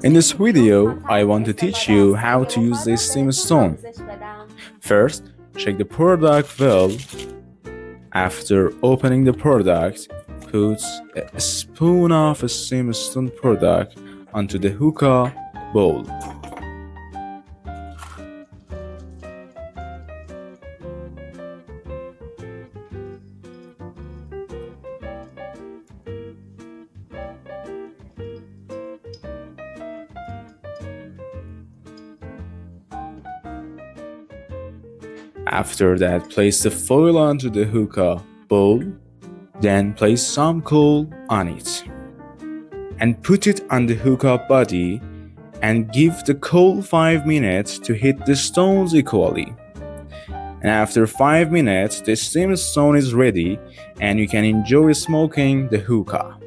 In this video, I want to teach you how to use the steam stone. First, check the product well. After opening the product, put a spoon of steam stone product onto the hookah bowl. After that, place the foil onto the hookah bowl, then place some coal on it and put it on the hookah body and give the coal 5 minutes to hit the stones equally. And after 5 minutes, the steam stone is ready and you can enjoy smoking the hookah.